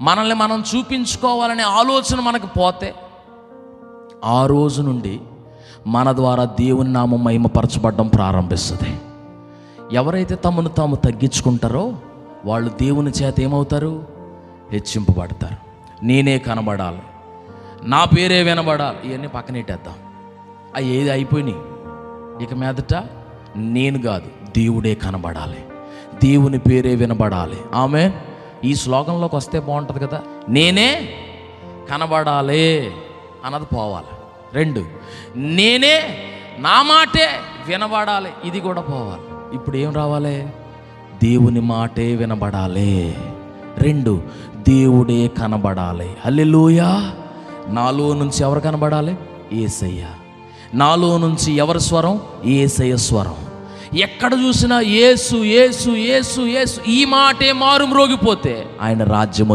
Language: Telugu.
మనల్ని మనం చూపించుకోవాలనే ఆలోచన మనకు పోతే, ఆ రోజు నుండి మన ద్వారా దేవుని నామం మహిమపరచబడడం ప్రారంభిస్తుంది. ఎవరైతే తమను తాము తగ్గించుకుంటారో వాళ్ళు దేవుని చేత ఏమవుతారు? హెచ్చింపబడతారు. నేనే కనబడాలి, నా పేరే వినబడాలి, ఇవన్నీ పక్కనెట్టేద్దాం. అవి ఏది అయిపోయినాయి. ఇక మీదట నేను కాదు, దేవుడే కనబడాలి, దేవుని పేరే వినబడాలి. ఆమె ఈ శ్లోకంలోకి వస్తే బాగుంటుంది కదా. నేనే కనబడాలి అన్నది పోవాలి. 2, నేనే నా మాటే వినబడాలి, ఇది కూడా పోవాలి. ఇప్పుడు ఏం రావాలి? దేవుని మాటే వినబడాలి. 2, దేవుడే కనబడాలి. హల్లెలూయా. నాలో నుంచి ఎవరు కనబడాలి? యేసయ్య. నాలో నుంచి ఎవరి స్వరం? యేసయ్య స్వరం. ఎక్కడ చూసినా యేసు యేసు యేసు యేసు ఈ మాటే మారుమ్రోగిపోతే ఆయన రాజ్యం